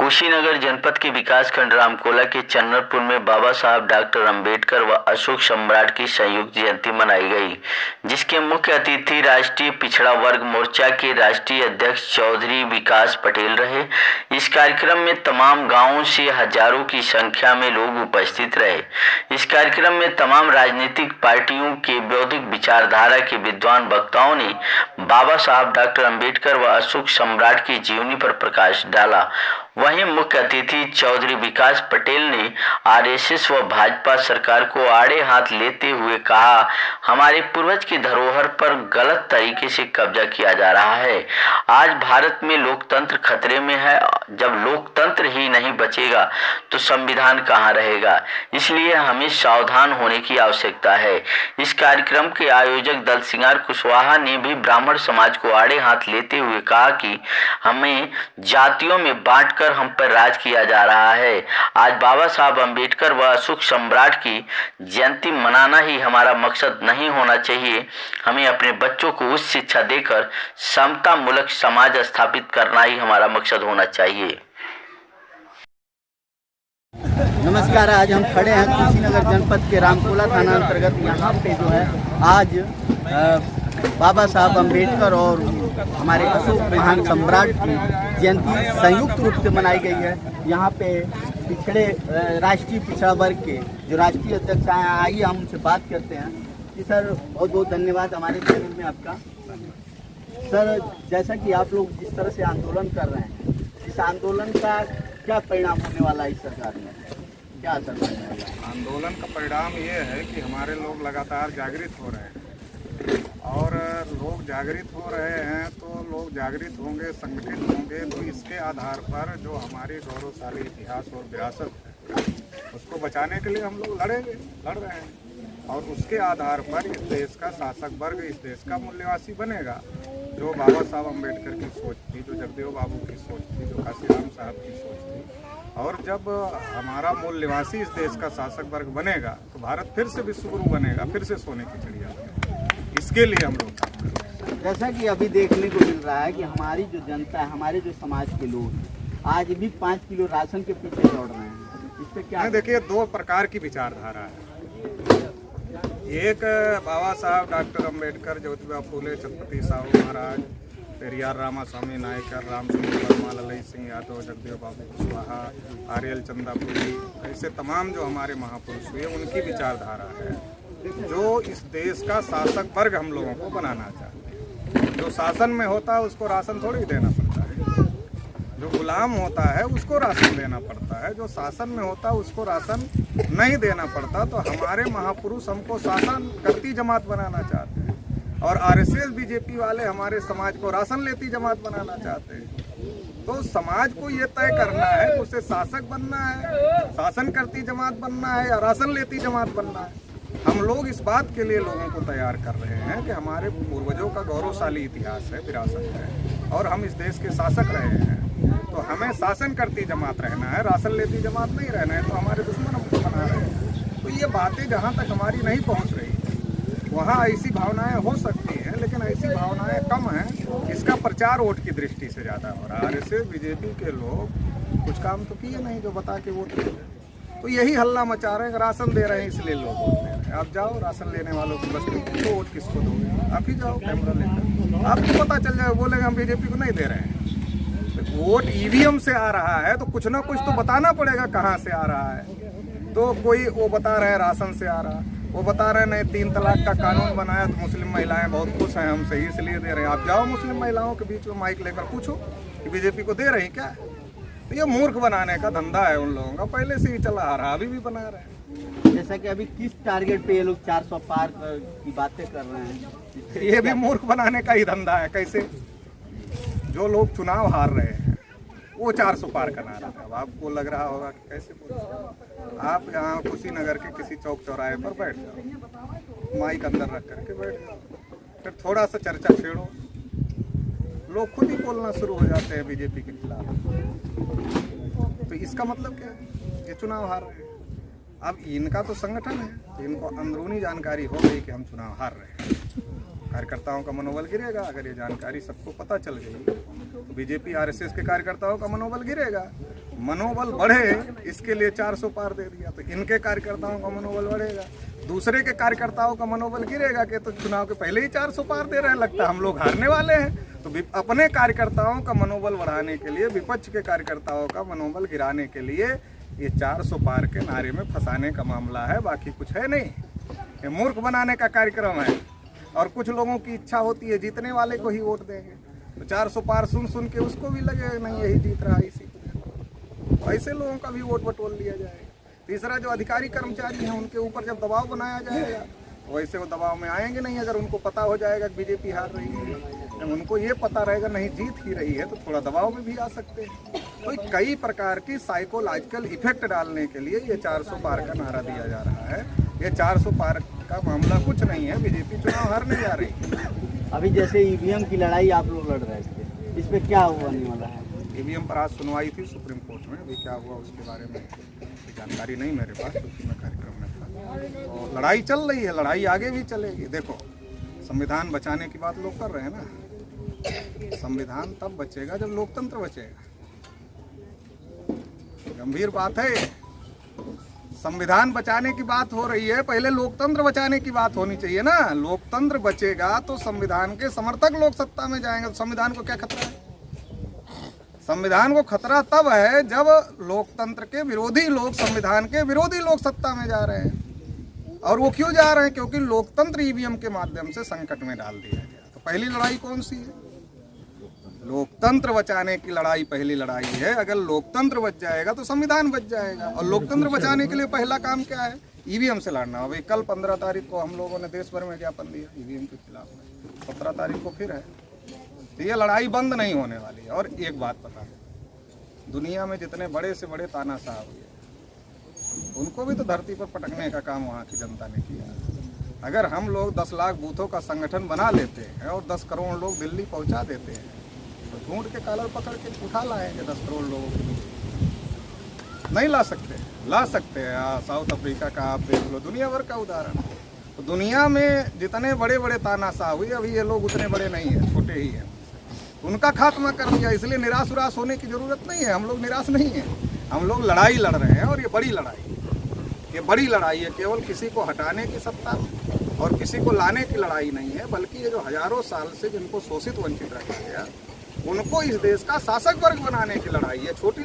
कुशीनगर जनपद के विकासखंड रामकोला के चन्नरपुर में बाबा साहब डॉक्टर अंबेडकर व अशोक सम्राट की संयुक्त जयंती मनाई गई, जिसके मुख्य अतिथि राष्ट्रीय पिछड़ा वर्ग मोर्चा के राष्ट्रीय अध्यक्ष चौधरी विकास पटेल रहे। इस कार्यक्रम में तमाम गांवों से हजारों की संख्या में लोग उपस्थित रहे। इस कार्यक्रम में तमाम राजनीतिक पार्टियों के बौद्धिक विचारधारा के विद्वान वक्ताओं ने बाबा साहब डॉक्टर अंबेडकर व अशोक सम्राट की जीवनी पर प्रकाश डाला। वहीं मुख्य अतिथि चौधरी विकास पटेल ने आरएसएस व भाजपा सरकार को आड़े हाथ लेते हुए कहा, हमारे पूर्वज की धरोहर पर गलत तरीके से कब्जा किया जा रहा है। आज भारत में लोकतंत्र खतरे में है। जब लोकतंत्र ही नहीं बचेगा तो संविधान कहाँ रहेगा। इसलिए हमें सावधान होने की आवश्यकता है। इस कार्यक्रम के आयोजक दलसिंगार कुशवाहा ने भी ब्राह्मण समाज को आड़े हाथ लेते हुए कहा कि हमें जातियों में बांटकर हम पर राज किया जा रहा है। आज बाबा साहब अंबेडकर व अशोक सम्राट की जयंती मनाना ही हमारा मकसद नहीं होना चाहिए। हमें अपने बच्चों को उच्च शिक्षा देकर समता मूलक समाज स्थापित करना ही हमारा मकसद होना चाहिए। नमस्कार। आज हम खड़े हैं कुशीनगर जनपद के रामकोला थाना अंतर्गत। यहाँ पे जो है आज बाबा साहब अंबेडकर और हमारे अशोक महान सम्राट की जयंती संयुक्त रूप से मनाई गई है। यहाँ पे राष्ट्रीय पिछड़ा वर्ग के जो राष्ट्रीय अध्यक्ष आए, आइए हम उनसे बात करते हैं। जी सर, बहुत बहुत धन्यवाद हमारे चैनल में आपका। सर, जैसा कि आप लोग जिस तरह से आंदोलन कर रहे हैं, इस आंदोलन का क्या परिणाम होने वाला है इस सरकार में, क्या असर पड़ने वाला है? आंदोलन का परिणाम ये है कि हमारे लोग लगातार जागृत हो रहे हैं और लोग जागृत हो रहे हैं तो लोग जागृत होंगे, संगठित होंगे, तो इसके आधार पर जो हमारी गौरवशाली इतिहास और विरासत है उसको बचाने के लिए हम लोग लड़ रहे हैं और उसके आधार पर इस देश का शासक वर्ग, इस देश का मूल्यवासी बनेगा। जो बाबा साहब अम्बेडकर की सोच थी, जो जगदेव बाबू की सोच थी, जो काशीराम साहब की सोच थी, और जब हमारा मूल्यवासी इस देश का शासक वर्ग बनेगा तो भारत फिर से विश्वगुरु बनेगा, फिर से सोने की चिड़िया बनेगा। इसके लिए हम लोग, जैसा कि अभी देखने को मिल रहा है कि हमारी जो जनता है, हमारे जो समाज के लोग आज भी 5 किलो राशन के पीछे दौड़ रहे हैं, इस पे क्या? देखिए, दो प्रकार की विचारधारा है। एक बाबा साहब डॉक्टर अंबेडकर, ज्योतिबा फूले, छत्रपति साहू महाराज, पेरियार रामास्वामी नायकर, राम सिंह वर्मा, ललित सिंह यादव, जगदेव बाबू कुशवाहा, आर्यल चंदापुरी, ऐसे तमाम जो हमारे महापुरुष हुए उनकी विचारधारा है जो इस देश का शासक वर्ग हम लोगों को बनाना चाहते हैं। जो शासन में होता है उसको राशन थोड़ी देना पड़ता है, जो गुलाम होता है उसको राशन देना पड़ता है, जो शासन में होता है उसको राशन नहीं देना पड़ता। तो हमारे महापुरुष हमको शासन करती जमात बनाना चाहते हैं और आरएसएस बीजेपी वाले हमारे समाज को राशन लेती जमात बनाना चाहते हैं। तो समाज को ये तय करना है कि उसे शासक बनना है, शासन करती जमात बनना है या राशन लेती जमात बनना है। हम लोग इस बात के लिए लोगों को तैयार कर रहे हैं कि हमारे पूर्वजों का गौरवशाली इतिहास है, विरासत है और हम इस देश के शासक रहे हैं, तो हमें शासन करती जमात रहना है, राशन लेती जमात नहीं रहना है। तो हमारे दुश्मन हमको बना रहे हैं। तो ये बातें जहाँ तक हमारी नहीं पहुँच रही वहाँ ऐसी भावनाएं हो सकती हैं, लेकिन ऐसी भावनाएं कम हैं। इसका प्रचार वोट की दृष्टि से ज़्यादा हो रहा है। आरएसएस बीजेपी के लोग कुछ काम तो किए नहीं जो बता के वोट दे, तो यही हल्ला मचा रहे हैं। राशन दे रहे हैं इसलिए लोग वोट दे रहे हैं। आप जाओ राशन लेने वालों को बस तो वोट किसको दोगे? आप ही जाओ कैमरा लेकर, आपको पता चल जाए। बोलेंगे हम बीजेपी को नहीं दे रहे हैं। तो वोट ईवीएम से आ रहा है तो कुछ ना कुछ तो बताना पड़ेगा कहाँ से आ रहा है। तो कोई वो बता रहे हैं राशन से आ रहा, वो बता रहे हैं नहीं 3 तलाक का कानून बनाया तो मुस्लिम महिलाएं बहुत खुश हैं हमसे इसलिए दे रहे हैं। आप जाओ मुस्लिम महिलाओं के बीच में माइक लेकर पूछो कि बीजेपी को दे रहे हैं क्या। तो ये मूर्ख बनाने का धंधा है उन लोगों का, पहले से ही चला आ रहा, अभी भी बना रहे हैं। जैसा कि अभी किस टारगेट पे ये लोग 400 पार की बातें कर रहे हैं, ये भी मूर्ख बनाने का ही धंधा है। कैसे? जो लोग चुनाव हार रहे हैं वो 400 पार करना रहा है। अब आपको लग रहा होगा कि कैसे आप यहाँ कुशीनगर के किसी चौक चौराहे पर बैठ जाओ, माइक अंदर रख करके बैठ जाओ, फिर थोड़ा सा चर्चा छेड़ो, लोग खुद ही बोलना शुरू हो जाते हैं बीजेपी के खिलाफ। तो इसका मतलब क्या है? ये चुनाव हार रहे हैं। अब इनका तो संगठन है, तो इनको अंदरूनी जानकारी हो गई कि हम चुनाव हार रहे हैं। कार्यकर्ताओं का मनोबल गिरेगा। अगर ये जानकारी सबको पता चल गई तो बीजेपी आरएसएस के कार्यकर्ताओं का मनोबल गिरेगा। मनोबल बढ़े इसके लिए 400 पार दे दिया, तो इनके कार्यकर्ताओं का मनोबल बढ़ेगा, दूसरे के कार्यकर्ताओं का मनोबल गिरेगा कि तो चुनाव के पहले ही 400 पार दे रहे हैं, लगता है हम लोग हारने वाले हैं। तो अपने कार्यकर्ताओं का मनोबल बढ़ाने के लिए, विपक्ष के कार्यकर्ताओं का मनोबल गिराने के लिए ये 400 पार के नारे में फंसाने का मामला है, बाकी कुछ है नहीं। ये मूर्ख बनाने का कार्यक्रम है। और कुछ लोगों की इच्छा होती है जीतने वाले को ही वोट देंगे, तो 400 पार सुन के उसको भी लगे नहीं यही जीत रहा है, इसी को ऐसे लोगों का भी वोट बटोर लिया जाएगा। तीसरा, जो अधिकारी कर्मचारी हैं उनके ऊपर जब दबाव बनाया जाएगा वैसे वो दबाव में आएंगे नहीं। अगर उनको पता हो जाएगा कि बीजेपी हार रही है, जब उनको ये पता रहेगा नहीं जीत ही रही है, तो थोड़ा दबाव में भी आ सकते हैं। तो कई प्रकार की साइकोलॉजिकल इफेक्ट डालने के लिए ये 400 पार का नारा दिया जा रहा है। ये 400 पार का मामला कुछ नहीं है, बीजेपी चुनाव हारने जा रही है। अभी जैसे ईवीएम की लड़ाई आप लोग लड़ रहे थे, इस पे क्या होने वाला है? ईवीएम पर आज सुनवाई थी सुप्रीम कोर्ट में, अभी क्या हुआ उसके बारे में जानकारी नहीं मेरे पास, क्योंकि मैं कार्यक्रम में था। और लड़ाई चल रही है, लड़ाई आगे भी चलेगी। देखो, संविधान बचाने की बात लोग कर रहे हैं ना, संविधान तब बचेगा जब लोकतंत्र बचेगा। गंभीर बात है। संविधान बचाने की बात हो रही है, पहले लोकतंत्र बचाने की बात होनी चाहिए ना। लोकतंत्र बचेगा तो संविधान के समर्थक लोग सत्ता में जाएंगे। तो संविधान को क्या खतरा है? संविधान को खतरा तब है जब लोकतंत्र के विरोधी लोग, संविधान के विरोधी लोग सत्ता में जा रहे हैं। और वो क्यों जा रहे हैं? क्योंकि लोकतंत्र ईवीएम के माध्यम से संकट में डाल दिया गया। तो पहली लड़ाई कौन सी है? लोकतंत्र बचाने की लड़ाई पहली लड़ाई है। अगर लोकतंत्र बच जाएगा तो संविधान बच जाएगा। और लोकतंत्र बचाने के लिए पहला काम क्या है? ईवीएम से लड़ना। अभी कल 15 तारीख को हम लोगों ने देश भर में ज्ञापन दिया ईवीएम के खिलाफ में, 17 तारीख को फिर है। तो ये लड़ाई बंद नहीं होने वाली है। और एक बात पता है, दुनिया में जितने बड़े से बड़े तानाशाह हुए उनको भी तो धरती पर पटकने का काम वहाँ की जनता ने किया। अगर हम लोग 10 लाख बूथों का संगठन बना लेते हैं और 10 करोड़ लोग दिल्ली पहुँचा देते हैं, तो ढूंढ के कॉलर पकड़ के उठा लाएंगे 10 करोड़ लोगों को। नहीं ला सकते? ला सकते हैं। साउथ अफ्रीका का आप देख लो, दुनिया भर का उदाहरण। तो दुनिया में जितने बड़े बड़े तानाशाह हुए, अभी ये लोग उतने बड़े नहीं हैं, छोटे ही हैं। उनका खात्मा कर दिया, इसलिए निराश उराश होने की जरूरत नहीं है। हम लोग निराश नहीं हैं, हम लोग लड़ाई लड़ रहे हैं। और ये बड़ी लड़ाई, ये बड़ी लड़ाई है। केवल किसी को हटाने की सत्ता और किसी को लाने की लड़ाई नहीं है, बल्कि ये जो हजारों साल से जिनको शोषित वंचित रखा गया उनको इस देश का शासक वर्ग बनाने की लड़ाई है। छोटी